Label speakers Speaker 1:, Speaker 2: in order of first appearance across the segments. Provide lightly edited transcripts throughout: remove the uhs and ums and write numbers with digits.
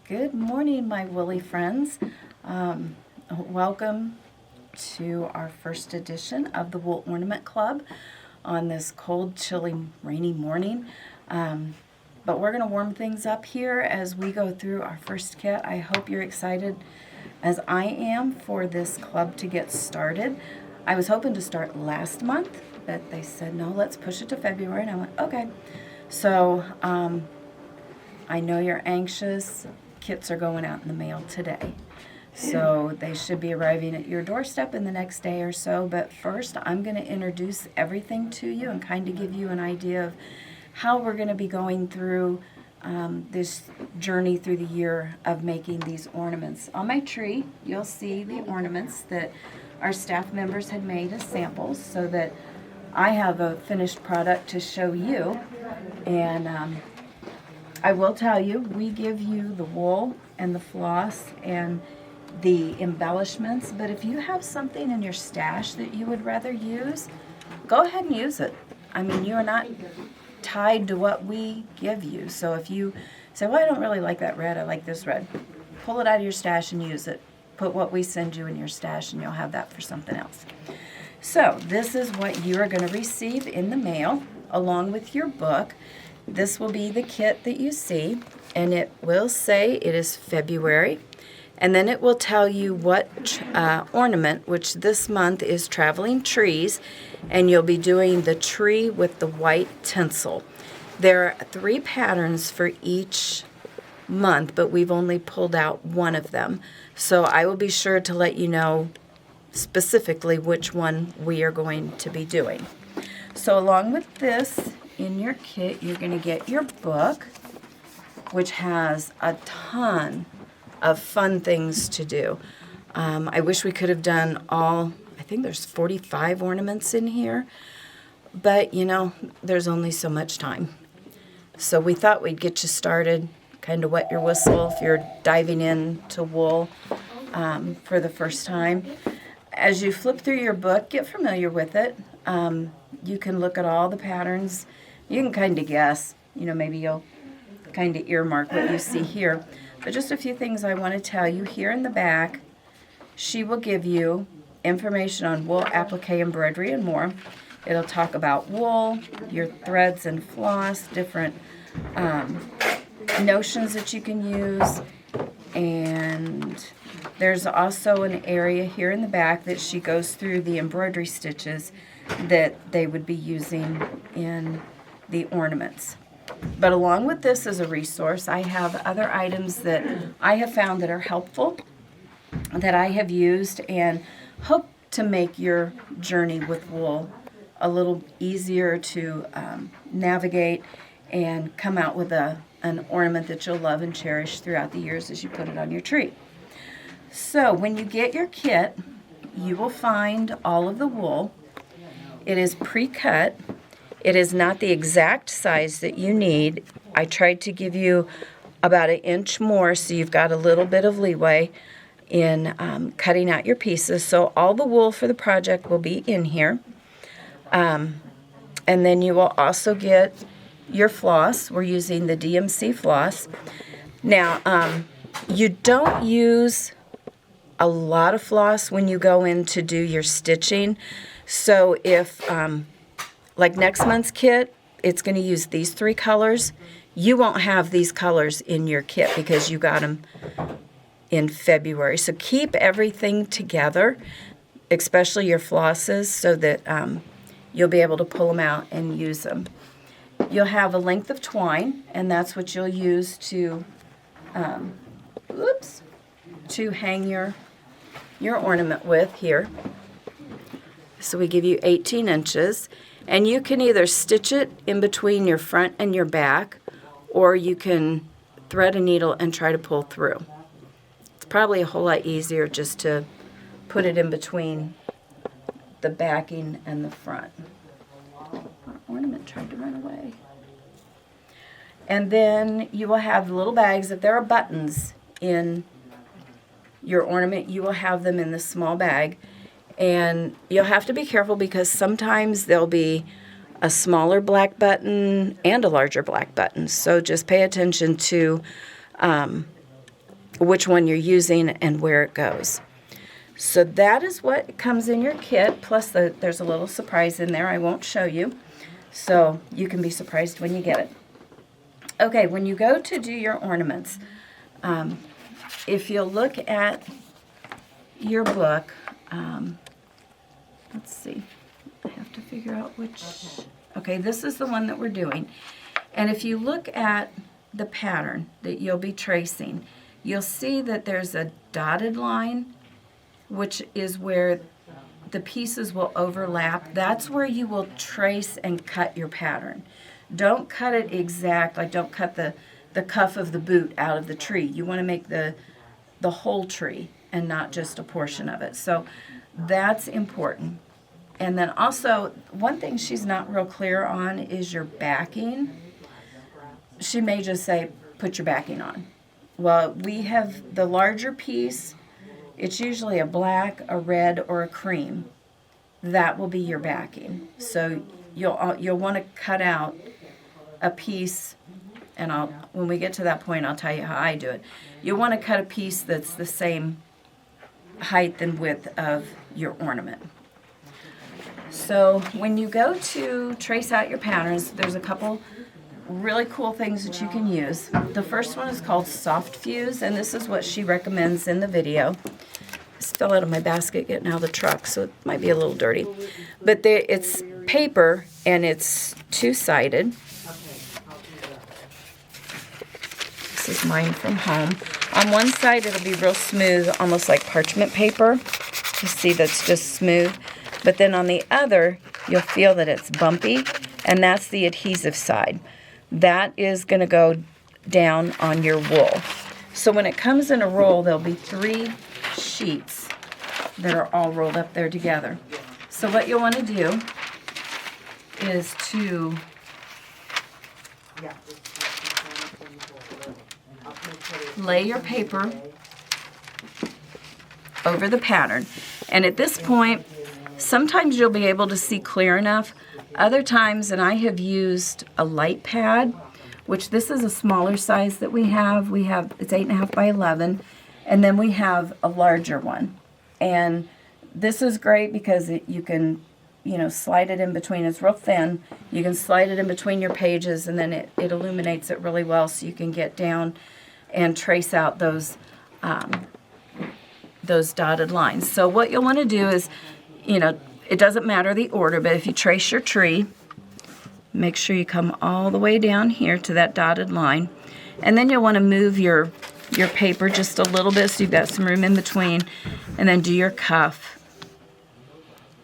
Speaker 1: Good morning, my woolly friends. Welcome to our first edition of the Wool Ornament Club on this cold, chilly, rainy morning. But we're going to warm things up here as we go through our first kit. I hope you're excited as I am for this club to get started. I was hoping to start last month, but they said, no, let's push it to February. And I went, okay. So I know you're anxious. Kits are going out in the mail today. So they should be arriving at your doorstep in the next day or so. But first, I'm going to introduce everything to you and kind of give you an idea of how we're going to be going through this journey through the year of making these ornaments. On my tree, you'll see the ornaments that our staff members had made as samples so that I have a finished product to show you. And I will tell you, we give you the wool and the floss and the embellishments, but if you have something in your stash that you would rather use, go ahead and use it. I mean, you are not tied to what we give you. So if you say, well, I don't really like that red, I like this red, pull it out of your stash and use it. Put what we send you in your stash and you'll have that for something else. So this is what you are going to receive in the mail along with your book. This will be the kit that you see, and it will say it is February, and then it will tell you what ornament, which this month is Traveling Trees, and you'll be doing the tree with the white tinsel. There are 3 patterns for each month, but we've only pulled out one of them. So I will be sure to let you know specifically which one we are going to be doing. So along with this, in your kit, you're going to get your book, which has a ton of fun things to do. I wish we could have done all, I think there's 45 ornaments in here, but you know, there's only so much time. So we thought we'd get you started, kind of wet your whistle if you're diving into wool for the first time. As you flip through your book, get familiar with it. You can look at all the patterns. You can kind of guess, you know, maybe you'll kind of earmark what you see here. But just a few things I want to tell you. Here in the back, she will give you information on wool, applique, embroidery, and more. It'll talk about wool, your threads and floss, different notions that you can use. And there's also an area here in the back that she goes through the embroidery stitches that they would be using in the ornaments. But along with this as a resource, I have other items that I have found that are helpful, that I have used, and hope to make your journey with wool a little easier to navigate and come out with an ornament that you'll love and cherish throughout the years as you put it on your tree. So when you get your kit, you will find all of the wool. It is pre-cut. It is not the exact size that you need. I tried to give you about 1 inch more, so you've got a little bit of leeway in cutting out your pieces. So all the wool for the project will be in here. And then you will also get your floss. We're using the DMC floss. Now, you don't use a lot of floss when you go in to do your stitching. So if like next month's kit, it's going to use these 3 colors. You won't have these colors in your kit because you got them in February. So keep everything together, especially your flosses, so that you'll be able to pull them out and use them. You'll have a length of twine, and that's what you'll use to, to hang your ornament with here. So we give you 18 inches. And you can either stitch it in between your front and your back, or you can thread a needle and try to pull through. It's probably a whole lot easier just to put it in between the backing and the front. Our ornament tried to run away. And then you will have little bags. If there are buttons in your ornament, you will have them in this small bag. And you'll have to be careful because sometimes there'll be a smaller black button and a larger black button. So just pay attention to which one you're using and where it goes. So that is what comes in your kit, plus there's a little surprise in there I won't show you, so you can be surprised when you get it. Okay, when you go to do your ornaments, if you'll look at your book, let's see, I have to figure out which, okay, this is the one that we're doing. And if you look at the pattern that you'll be tracing, you'll see that there's a dotted line, which is where the pieces will overlap. That's where you will trace and cut your pattern. Don't cut it exact, like don't cut the cuff of the boot out of the tree. You want to make the whole tree and not just a portion of it. So that's important. And then also, one thing she's not real clear on is your backing. She may just say, put your backing on. Well, we have the larger piece. It's usually a black, a red, or a cream. That will be your backing. So you'll want to cut out a piece, and when we get to that point, I'll tell you how I do it. You'll want to cut a piece that's the same height and width of your ornament. So when you go to trace out your patterns, there's a couple really cool things that you can use. The first one is called Soft Fuse, and this is what she recommends in the video. It's fell out of my basket getting out of the truck, so it might be a little dirty. But it's paper, and it's two-sided. This is mine from home. On one side, it'll be real smooth, almost like parchment paper. You see that's just smooth. But then on the other, you'll feel that it's bumpy, and that's the adhesive side. That is going to go down on your wool. So when it comes in a roll, there'll be 3 sheets that are all rolled up there together. So what you'll want to do is to lay your paper over the pattern. And at this point, sometimes you'll be able to see clear enough. Other times, and I have used a light pad, which this is a smaller size that we have. It's 8.5 by 11, and then we have a larger one. And this is great because you can, slide it in between. It's real thin. You can slide it in between your pages, and then it illuminates it really well, so you can get down and trace out those dotted lines. So what you'll want to do is, it doesn't matter the order, but if you trace your tree, make sure you come all the way down here to that dotted line. And then you'll want to move your paper just a little bit so you've got some room in between. And then do your cuff,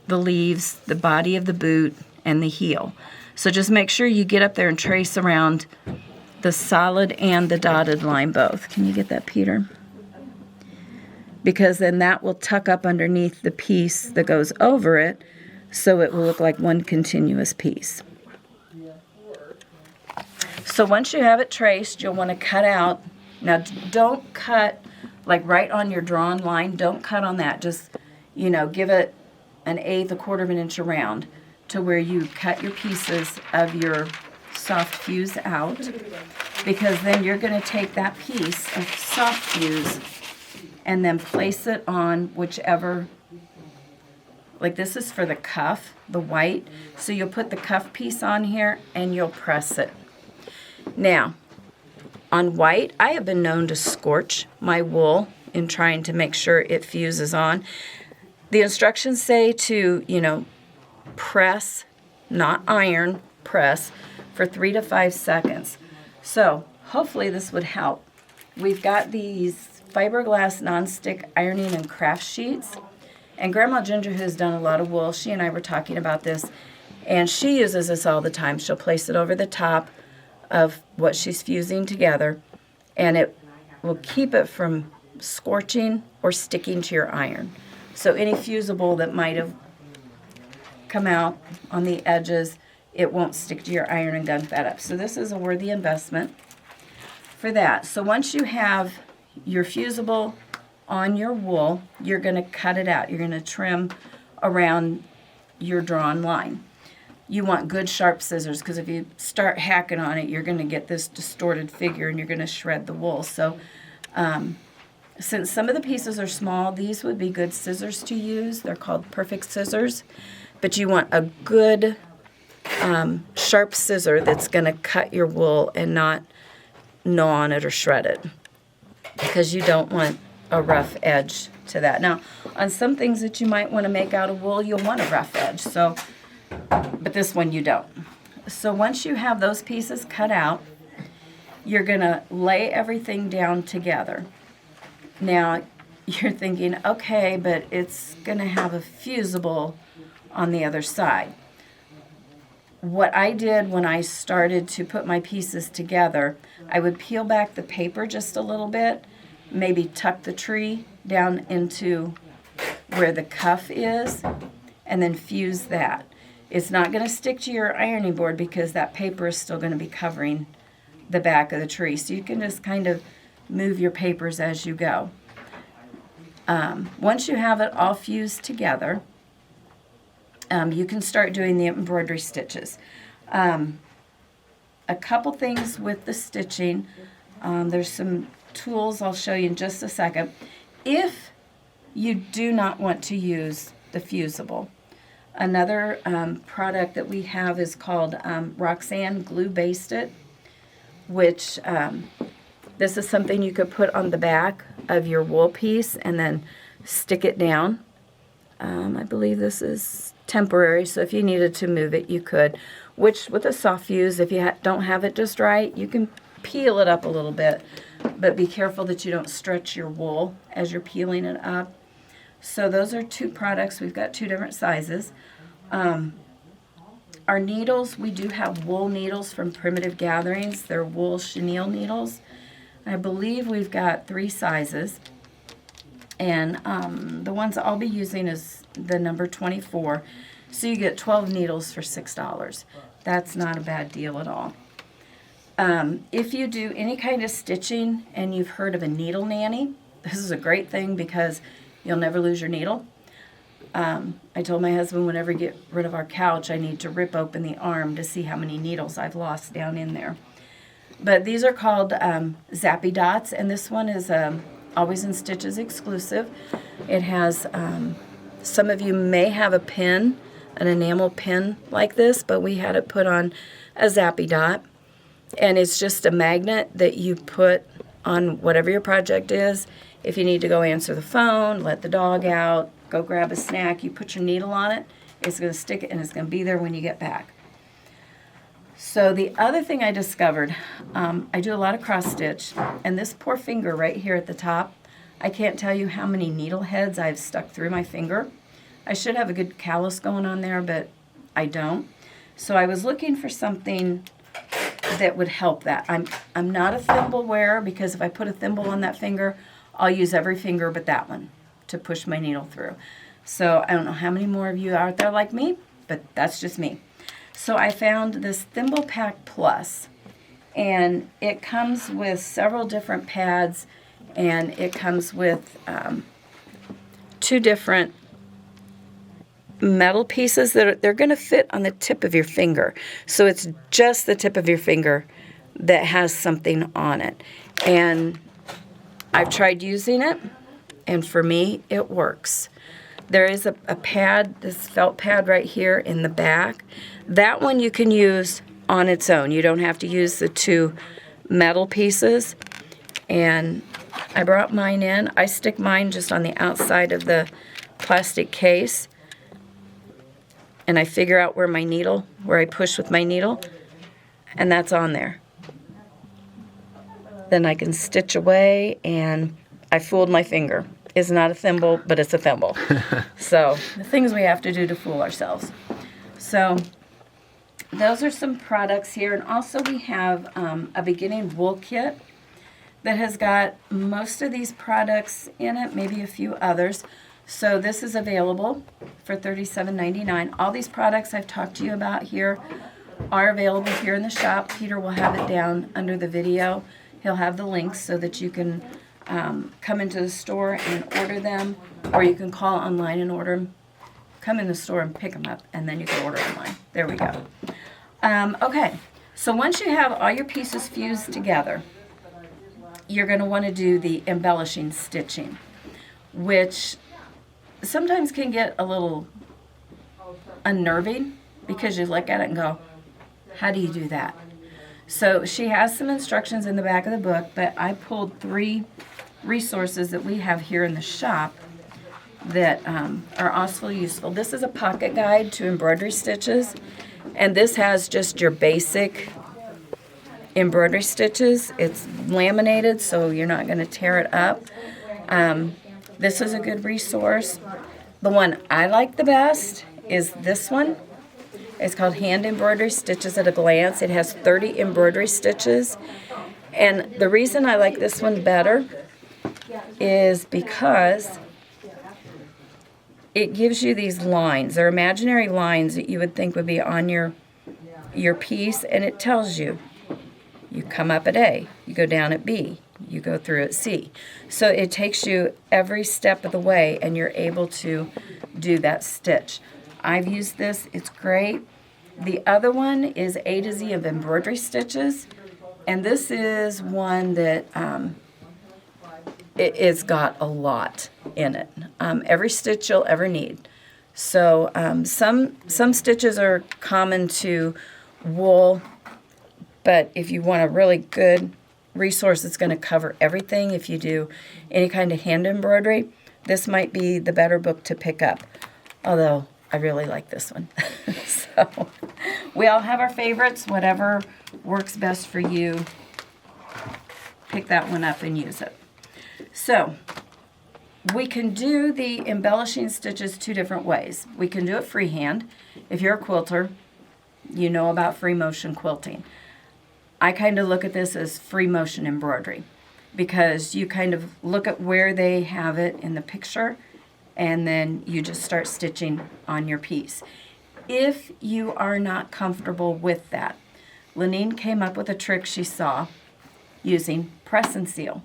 Speaker 1: the leaves, the body of the boot, and the heel. So just make sure you get up there and trace around the solid and the dotted line both. Can you get that, Peter? Because then that will tuck up underneath the piece that goes over it, so it will look like one continuous piece. So once you have it traced, you'll want to cut out. Now don't cut like right on your drawn line. Don't cut on that. Just, give it 1/8, 1/4 of an inch around to where you cut your pieces of your soft fuse out, because then you're going to take that piece of soft fuse and then place it on whichever, like this is for the cuff, the white. So you'll put the cuff piece on here and you'll press it. Now, on white, I have been known to scorch my wool in trying to make sure it fuses on. The instructions say to, press, not iron, press for 3 to 5 seconds. So hopefully this would help. We've got these fiberglass nonstick ironing and craft sheets. And Grandma Ginger, who's done a lot of wool, she and I were talking about this, and she uses this all the time. She'll place it over the top of what she's fusing together, and it will keep it from scorching or sticking to your iron. So any fusible that might have come out on the edges, it won't stick to your iron and gunk that up. So this is a worthy investment for that. So once you have your fusible on your wool, you're going to cut it out. You're going to trim around your drawn line. You want good sharp scissors, because if you start hacking on it, you're going to get this distorted figure and you're going to shred the wool. So since some of the pieces are small, these would be good scissors to use. They're called perfect scissors. But you want a good sharp scissor that's going to cut your wool and not gnaw on it or shred it, because you don't want a rough edge to that. Now, on some things that you might want to make out of wool, you'll want a rough edge. So, but this one you don't. So once you have those pieces cut out, you're going to lay everything down together. Now, you're thinking, okay, but it's going to have a fusible on the other side. What I did when I started to put my pieces together, I would peel back the paper just a little bit, maybe tuck the tree down into where the cuff is, and then fuse that. It's not going to stick to your ironing board because that paper is still going to be covering the back of the tree. So you can just kind of move your papers as you go. Once you have it all fused together, you can start doing the embroidery stitches. A couple things with the stitching. There's some tools I'll show you in just a second. If you do not want to use the fusible, another product that we have is called Roxanne Glue Basted, which this is something you could put on the back of your wool piece and then stick it down. I believe this is temporary, so if you needed to move it, you could. Which, with a soft fuse, if you don't have it just right, you can peel it up a little bit, but be careful that you don't stretch your wool as you're peeling it up. So those are two products. We've got two different sizes. Our needles, we do have wool needles from Primitive Gatherings. They're wool chenille needles. I believe we've got 3 sizes. And the ones I'll be using is the number 24. So you get 12 needles for $6. That's not a bad deal at all. If you do any kind of stitching and you've heard of a needle nanny, this is a great thing because you'll never lose your needle. I told my husband whenever we get rid of our couch, I need to rip open the arm to see how many needles I've lost down in there. But these are called Zappy Dots, and this one is Always in Stitches exclusive. It has, some of you may have a pin, an enamel pin like this, but we had it put on a Zappy Dot. And it's just a magnet that you put on whatever your project is. If you need to go answer the phone, let the dog out, go grab a snack, you put your needle on it, it's going to stick it and it's going to be there when you get back. So the other thing I discovered, I do a lot of cross stitch, and this poor finger right here at the top, I can't tell you how many needle heads I've stuck through my finger. I should have a good callus going on there, but I don't. So I was looking for something that would help that. I'm not a thimble wearer, because if I put a thimble on that finger, I'll use every finger but that one to push my needle through. So I don't know how many more of you are out there like me, but that's just me. So I found this Thimble Pack Plus, and it comes with several different pads, and it comes with 2 different metal pieces that they're going to fit on the tip of your finger. So it's just the tip of your finger that has something on it. And I've tried using it, and for me, it works. There is a pad, this felt pad right here in the back. That one you can use on its own. You don't have to use the 2 metal pieces. And I brought mine in. I stick mine just on the outside of the plastic case. And I figure out where I push with my needle, and that's on there. Then I can stitch away, and I fooled my finger. It's not a thimble, but it's a thimble. So the things we have to do to fool ourselves. So those are some products here. And also we have a beginning wool kit that has got most of these products in it, maybe a few others. So this is available for $37.99. All these products I've talked to you about here are available here in the shop. Peter will have it down under the video. He'll have the links so that you can come into the store and order them, or you can call online and order them. Come in the store and pick them up, and then you can order online. There we go. Okay, so once you have all your pieces fused together, you're going to want to do the embellishing stitching, which sometimes can get a little unnerving because you look at it and go, how do you do that? So she has some instructions in the back of the book, but I pulled 3 resources that we have here in the shop that are also useful. This is a pocket guide to embroidery stitches, and this has just your basic embroidery stitches. It's laminated, so you're not going to tear it up. This is a good resource. The one I like the best is this one. It's called Hand Embroidery Stitches at a Glance. It has 30 embroidery stitches. And the reason I like this one better is because it gives you these lines. They're imaginary lines that you would think would be on your piece, and it tells you. You come up at A, you go down at B, you go through at C. So it takes you every step of the way, and you're able to do that stitch. I've used this, it's great. The other one is A to Z of embroidery stitches, and this is one that it's got a lot in it. Every stitch you'll ever need. So some stitches are common to wool, but if you want a really good resource that's going to cover everything, if you do any kind of hand embroidery, this might be the better book to pick up. Although I really like this one. So we all have our favorites. Whatever works best for you, pick that one up and use it. So we can do the embellishing stitches 2 different ways. We can do it freehand. If you're a quilter, you know about free motion quilting. I kind of look at this as free motion embroidery because you kind of look at where they have it in the picture and then you just start stitching on your piece. If you are not comfortable with that, Lenine came up with a trick she saw using press and seal.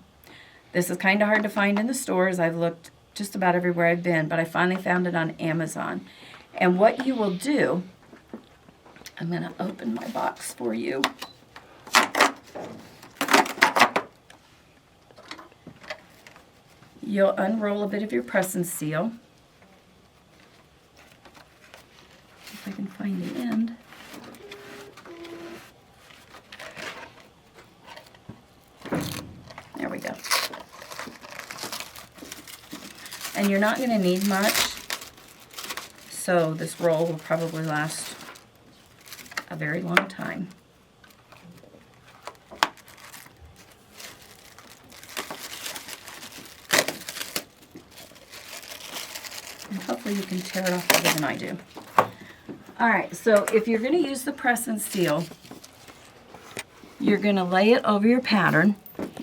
Speaker 1: This is kind of hard to find in the stores. I've looked just about everywhere I've been, but I finally found it on Amazon. And what you will do, I'm going to open my box for you. You'll unroll a bit of your press and seal. If I can find the end. There we go. And you're not going to need much, so this roll will probably last a very long time. And hopefully you can tear it off better than I do. Alright, so if you're going to use the press and seal, you're going to lay it over your pattern,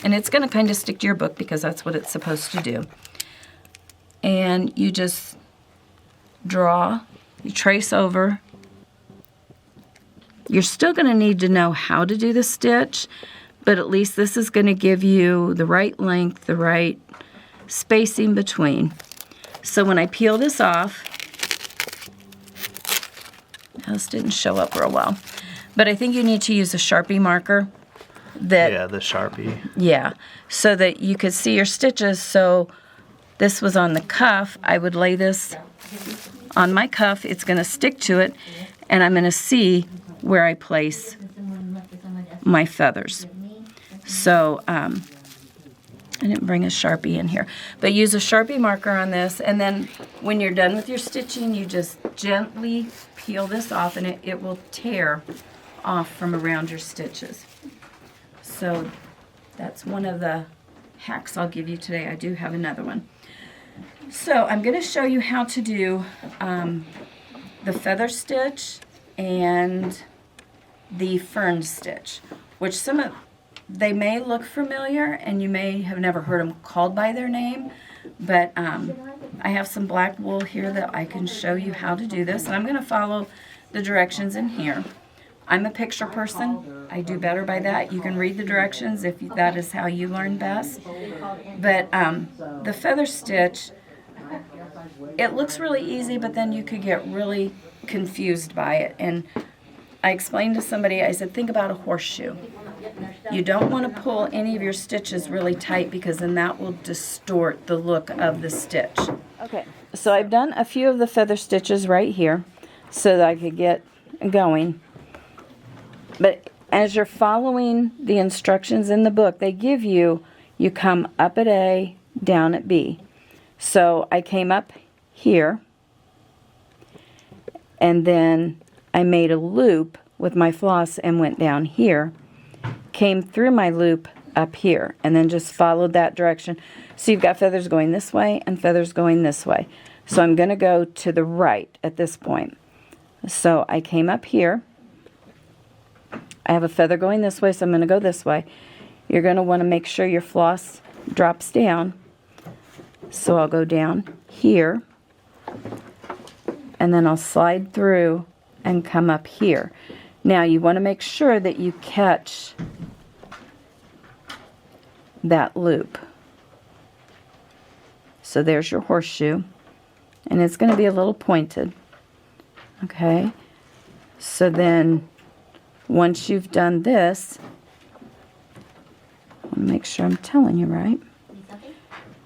Speaker 1: and it's going to kind of stick to your book because that's what it's supposed to do. And you just draw, you trace over. You're still going to need to know how to do the stitch, but at least this is going to give you the right length, the right spacing between. So when I peel this off, this didn't show up real well, but I think you need to use a Sharpie marker.
Speaker 2: Yeah, the Sharpie.
Speaker 1: Yeah, so that you could see your stitches. So this was on the cuff. I would lay this on my cuff. It's going to stick to it, and I'm going to see where I place my feathers. So I didn't bring a Sharpie in here, but use a Sharpie marker on this, and then when you're done with your stitching, you just gently peel this off, and it will tear off from around your stitches. So that's one of the hacks I'll give you today. I do have another one. So I'm going to show you how to do the feather stitch and the fern stitch, which they may look familiar and you may have never heard them called by their name, but I have some black wool here that I can show you how to do this, and I'm going to follow the directions in here. I'm a picture person. I do better by that. You can read the directions if that is how you learn best. But the feather stitch, it looks really easy, but then you could get really confused by it. And I explained to somebody, I said, think about a horseshoe. You don't want to pull any of your stitches really tight because then that will distort the look of the stitch. Okay, so I've done a few of the feather stitches right here so that I could get going. But as you're following the instructions in the book, they give you come up at A, down at B. So I came up here, and then I made a loop with my floss and went down here, came through my loop up here, and then just followed that direction. So you've got feathers going this way and feathers going this way. So I'm going to go to the right at this point. So I came up here. I have a feather going this way, so I'm going to go this way. You're going to want to make sure your floss drops down. So I'll go down here, and then I'll slide through and come up here. Now you want to make sure that you catch that loop. So there's your horseshoe, and it's going to be a little pointed. Okay, so then once you've done this, I want to make sure I'm telling you right.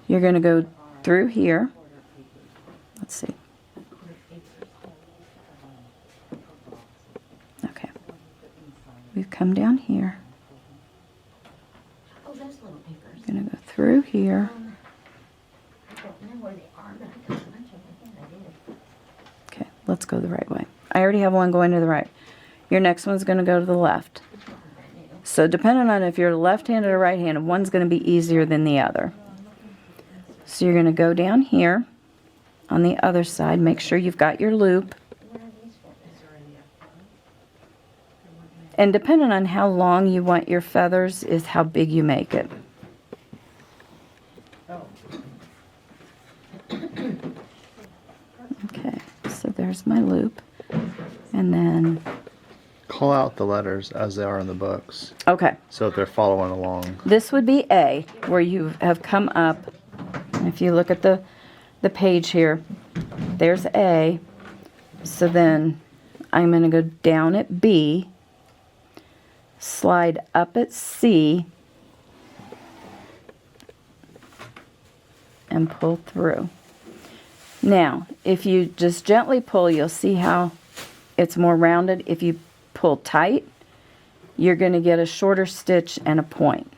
Speaker 1: You're going to go through here. Let's see. Okay. We've come down here. You're going to go through here. Okay, let's go the right way. I already have one going to the right. Your next one's going to go to the left. So depending on if you're left-handed or right-handed, one's going to be easier than the other. So you're going to go down here on the other side. Make sure you've got your loop. And depending on how long you want your feathers is how big you make it. Okay, so there's my loop. And then
Speaker 2: call out the letters as they are in the books.
Speaker 1: Okay.
Speaker 2: So if they're following along.
Speaker 1: This would be A, where you have come up. If you look at the page here, there's A. So then I'm going to go down at B, slide up at C, and pull through. Now, if you just gently pull, you'll see how it's more rounded. If you pull tight, you're going to get a shorter stitch and a point.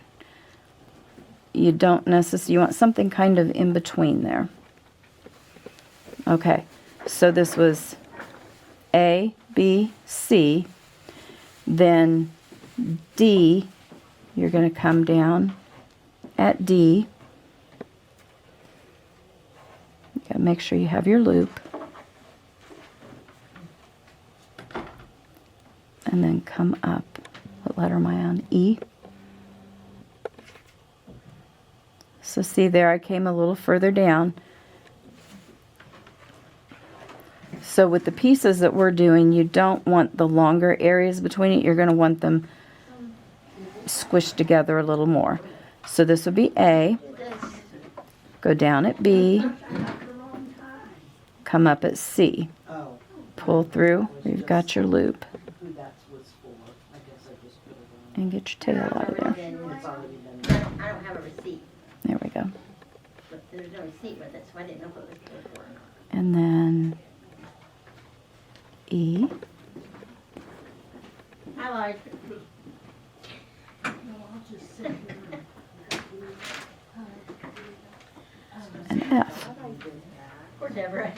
Speaker 1: You don't necessarily, you want something kind of in between there. Okay, so this was A, B, C, then D, you're going to come down at D. You got to make sure you have your loop. And then come up. What letter am I on? E. So see there, I came a little further down. So with the pieces that we're doing, you don't want the longer areas between it. You're going to want them squished together a little more. So this would be A. Go down at B. Come up at C. Pull through. You've got your loop. And get your tail out of there.
Speaker 3: I don't have a receipt.
Speaker 1: There we go.
Speaker 3: But there's no receipt with it, so I didn't know if it was paid for or not.
Speaker 1: And then E.
Speaker 3: I like
Speaker 1: And F.
Speaker 3: Poor Deborah.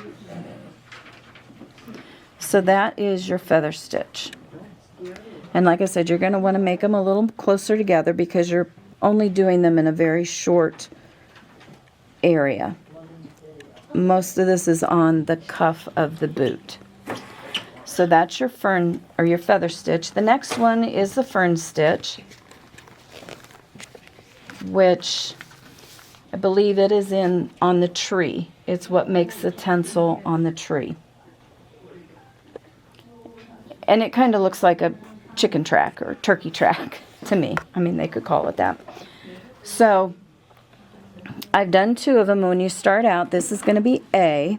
Speaker 1: So that is your feather stitch. And like I said, you're going to want to make them a little closer together because you're only doing them in a very short area. Most of this is on the cuff of the boot. So that's your fern or your feather stitch. The next one is the fern stitch, which I believe it is on the tree. It's what makes the tinsel on the tree. And it kind of looks like a chicken track or turkey track to me. I mean, they could call it that. So I've done two of them. When you start out, this is going to be A.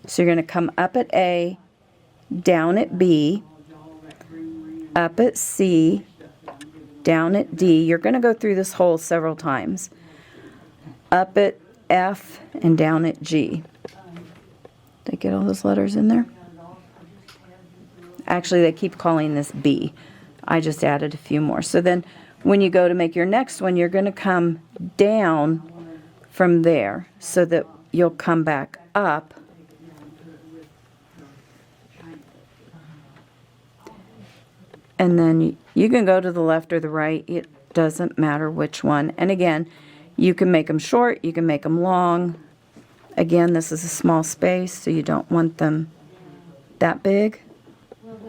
Speaker 1: So you're going to come up at A, down at B, up at C, down at D. You're going to go through this hole several times. Up at F and down at G. Did I get all those letters in there? Actually, they keep calling this B. I just added a few more. So then when you go to make your next one, you're going to come down from there so that you'll come back up. And then you can go to the left or the right. It doesn't matter which one. And again, you can make them short, you can make them long. Again, this is a small space, so you don't want them that big. And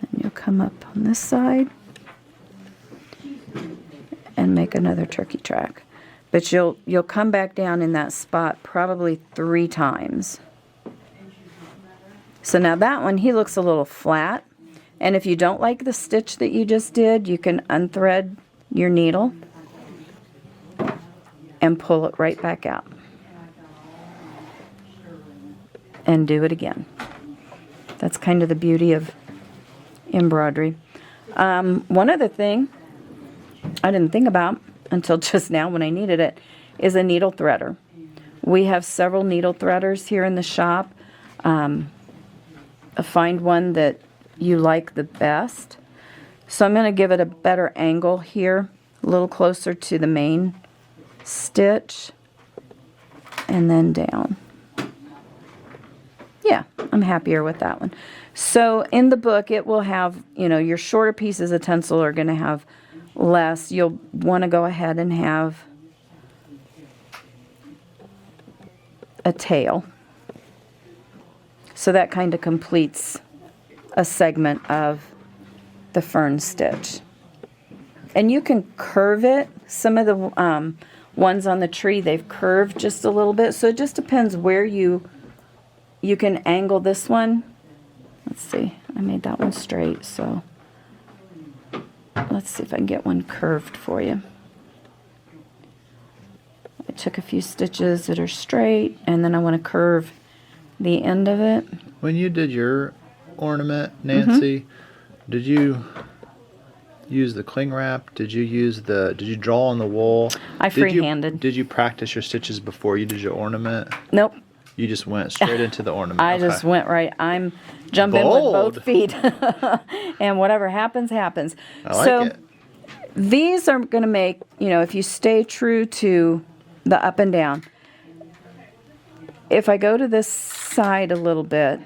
Speaker 1: then you'll come up on this side and make another turkey track. But you'll come back down in that spot probably 3 times. So now that one, he looks a little flat. And if you don't like the stitch that you just did, you can unthread your needle and pull it right back out. And do it again. That's kind of the beauty of embroidery. One other thing I didn't think about until just now when I needed it is a needle threader. We have several needle threaders here in the shop. Find one that you like the best. So I'm going to give it a better angle here, a little closer to the main stitch, and then down. Yeah, I'm happier with that one. So in the book, it will have, your shorter pieces of tinsel are going to have less. You'll want to go ahead and have a tail. So that kind of completes a segment of the fern stitch. And you can curve it. Some of the ones on the tree, they've curved just a little bit. So it just depends where you can angle this one. Let's see. I made that one straight, so let's see if I can get one curved for you. I took a few stitches that are straight, and then I want to curve the end of it.
Speaker 2: When you did your ornament, Nancy, did you use the cling wrap? Did you draw on the wool?
Speaker 1: I freehanded.
Speaker 2: Did you practice your stitches before you did your ornament?
Speaker 1: Nope.
Speaker 2: You just went straight into the ornament.
Speaker 1: I just went right. I'm jumping with both feet. And whatever happens, happens.
Speaker 2: I like it.
Speaker 1: These are going to make, if you stay true to the up and down. If I go to this side a little bit,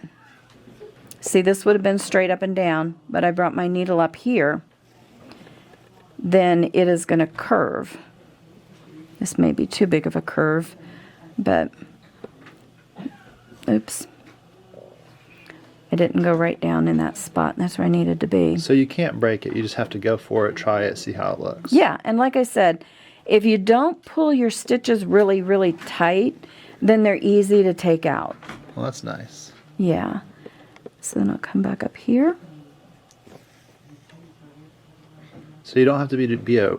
Speaker 1: see, this would have been straight up and down, but I brought my needle up here, then it is going to curve. This may be too big of a curve, but oops. I didn't go right down in that spot. That's where I needed to be.
Speaker 2: So you can't break it. You just have to go for it, try it, see how it looks.
Speaker 1: Yeah, and like I said, if you don't pull your stitches really, really tight, then they're easy to take out.
Speaker 2: Well, that's nice.
Speaker 1: Yeah. So then I'll come back up here.
Speaker 2: So you don't have to be a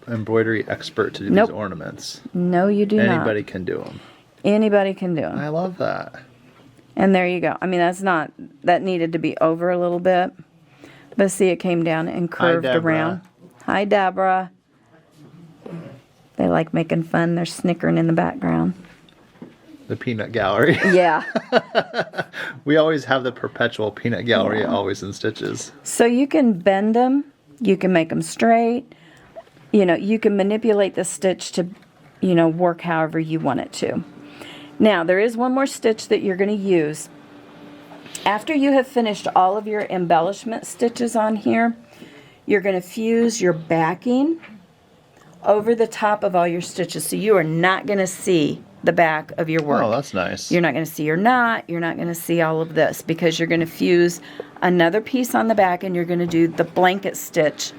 Speaker 2: embroidery expert to do these ornaments.
Speaker 1: No, you do not.
Speaker 2: Anybody can do them.
Speaker 1: Anybody can do them.
Speaker 2: I love that.
Speaker 1: And there you go. I mean, that needed to be over a little bit. But see, it came down and curved around. Hi, Deborah. They like making fun. They're snickering in the background.
Speaker 2: The peanut gallery.
Speaker 1: Yeah.
Speaker 2: We always have the perpetual peanut gallery always in stitches.
Speaker 1: So you can bend them. You can make them straight. You can manipulate the stitch to, work however you want it to. Now, there is one more stitch that you're going to use. After you have finished all of your embellishment stitches on here, you're going to fuse your backing over the top of all your stitches. So you are not going to see the back of your work.
Speaker 2: Oh, that's nice.
Speaker 1: You're not going to see your knot. You're not going to see all of this because you're going to fuse another piece on the back and you're going to do the blanket stitch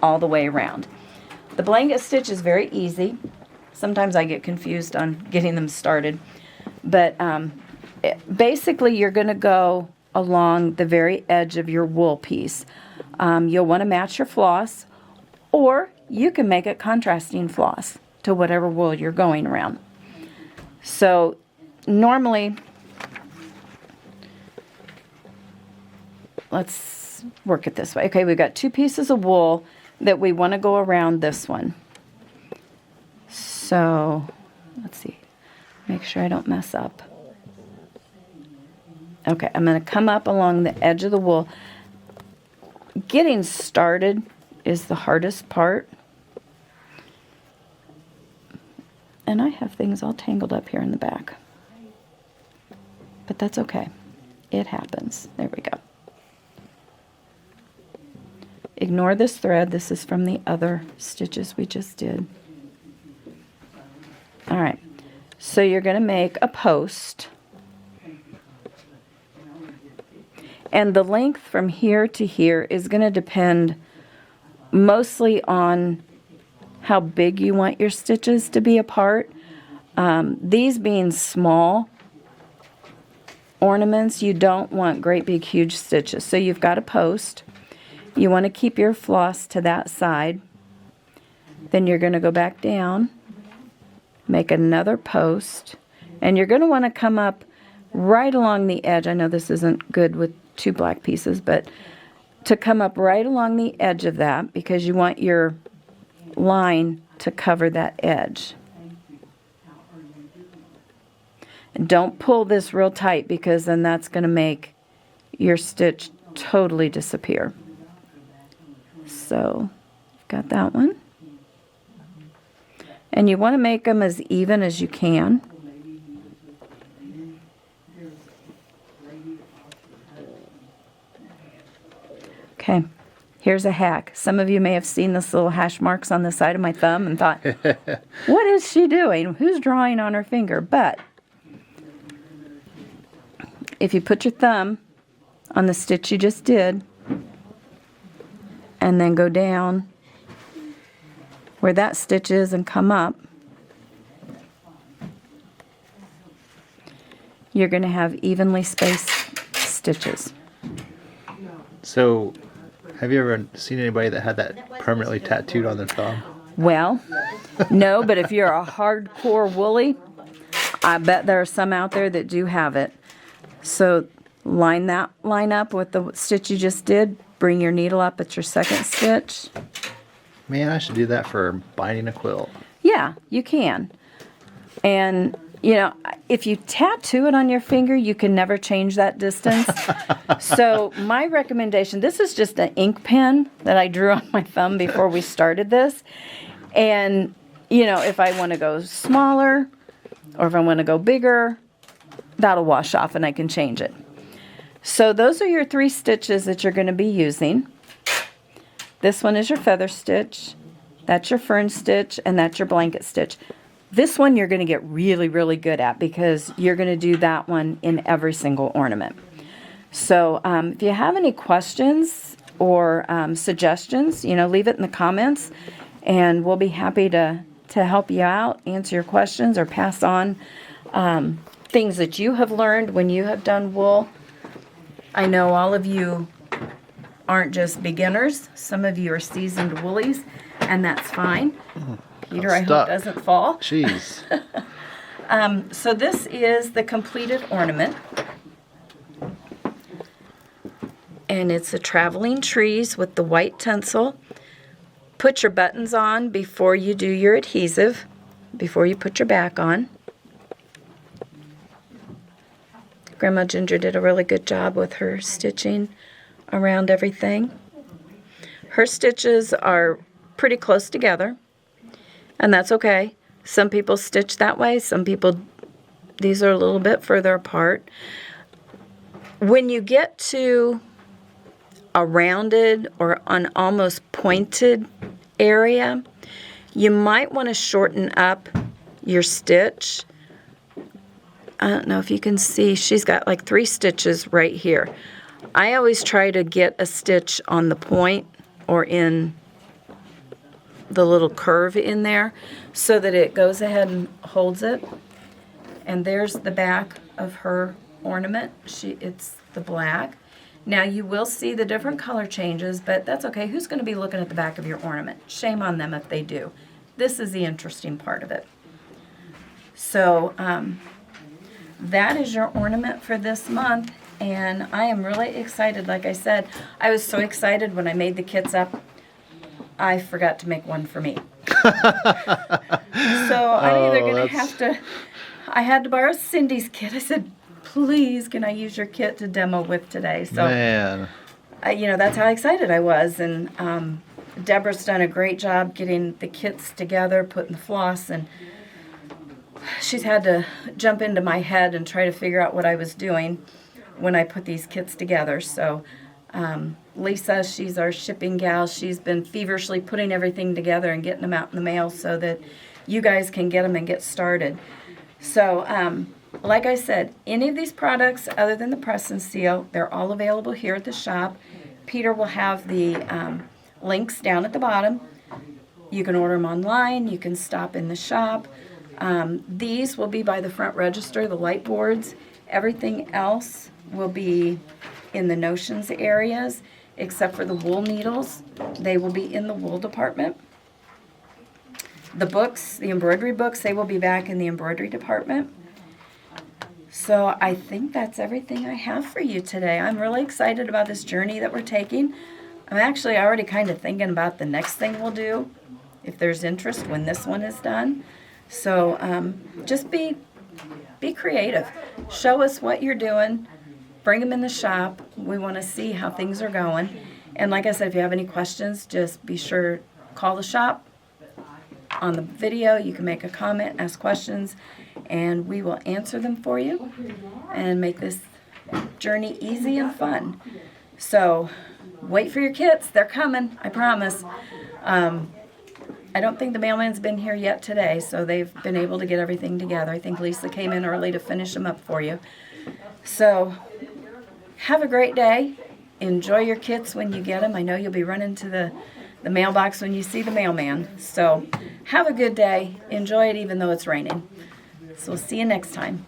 Speaker 1: all the way around. The blanket stitch is very easy. Sometimes I get confused on getting them started. But basically you're going to go along the very edge of your wool piece. You'll want to match your floss, or you can make it contrasting floss to whatever wool you're going around. So normally let's work it this way. Okay, we've got 2 pieces of wool that we want to go around this one. So, let's see. Make sure I don't mess up. Okay, I'm going to come up along the edge of the wool. Getting started is the hardest part. And I have things all tangled up here in the back. But that's okay. It happens. There we go. Ignore this thread. This is from the other stitches we just did. All right. So you're going to make a post. And the length from here to here is going to depend mostly on how big you want your stitches to be apart. These being small ornaments, you don't want great big huge stitches. So you've got a post. You want to keep your floss to that side. Then you're going to go back down, make another post, and you're going to want to come up right along the edge. I know this isn't good with 2 black pieces, but to come up right along the edge of that, because you want your line to cover that edge. And don't pull this real tight, because then that's going to make your stitch totally disappear. So, got that one. And you want to make them as even as you can. Okay, here's a hack. Some of you may have seen this little hash marks on the side of my thumb and thought, what is she doing? Who's drawing on her finger? But if you put your thumb on the stitch you just did and then go down where that stitch is and come up, you're going to have evenly spaced stitches.
Speaker 2: So, have you ever seen anybody that had that permanently tattooed on their thumb?
Speaker 1: Well, no, but if you're a hardcore woolly, I bet there are some out there that do have it. So line up with the stitch you just did. Bring your needle up at your second stitch.
Speaker 2: Man, I should do that for binding a quilt.
Speaker 1: Yeah, you can. And, you know, if you tattoo it on your finger, you can never change that distance. So my recommendation, this is just an ink pen that I drew on my thumb before we started this. And, you know, if I want to go smaller or if I want to go bigger, that'll wash off and I can change it. So those are your 3 stitches that you're going to be using. This one is your feather stitch, that's your fern stitch, and that's your blanket stitch. This one you're going to get really, really good at because you're going to do that one in every single ornament. So if you have any questions or suggestions, you know, leave it in the comments and we'll be happy to help you out, answer your questions, or pass on things that you have learned when you have done wool. I know all of you aren't just beginners. Some of you are seasoned woolies, and that's fine. Peter, I hope doesn't fall.
Speaker 2: Jeez.
Speaker 1: So this is the completed ornament. And it's a traveling trees with the white tinsel. Put your buttons on before you do your adhesive, before you put your back on. Grandma Ginger did a really good job with her stitching around everything. Her stitches are pretty close together, and that's okay. Some people stitch that way, some people, these are a little bit further apart. When you get to a rounded or an almost pointed area, you might want to shorten up your stitch. I don't know if you can see, she's got like 3 stitches right here. I always try to get a stitch on the point or in the little curve in there so that it goes ahead and holds it. And there's the back of her ornament. It's the black. Now you will see the different color changes, but that's okay. Who's going to be looking at the back of your ornament? Shame on them if they do. This is the interesting part of it. So, that is your ornament for this month. and I am really excited. Like I said, I was so excited when I made the kits up, I forgot to make one for me. So I'm either going to have to, I had to borrow Cindy's kit. I said, please, can I use your kit to demo with today? So,
Speaker 2: Man.
Speaker 1: That's how excited I was. And Deborah's done a great job getting the kits together, putting the floss, and she's had to jump into my head and try to figure out what I was doing when I put these kits together. So Lisa, she's our shipping gal. She's been feverishly putting everything together and getting them out in the mail so that you guys can get them and get started. So like I said, any of these products other than the press and seal, they're all available here at the shop. Peter will have the links down at the bottom. You can order them online. You can stop in the shop. These will be by the front register, the light boards. Everything else will be in the notions areas, except for the wool needles. They will be in the wool department. The books, the embroidery books, they will be back in the embroidery department. So I think that's everything I have for you today. I'm really excited about this journey that we're taking. I'm actually already kind of thinking about the next thing we'll do, if there's interest when this one is done. So just be creative. Show us what you're doing. Bring them in the shop. We want to see how things are going. And like I said, if you have any questions, just be sure call the shop. On the video, you can make a comment, ask questions, and we will answer them for you and make this journey easy and fun. So wait for your kits. They're coming, I promise. I don't think the mailman's been here yet today, so they've been able to get everything together. I think Lisa came in early to finish them up for you. So have a great day. Enjoy your kits when you get them. I know you'll be running to the mailbox when you see the mailman. So have a good day. Enjoy it even though it's raining. So we'll see you next time.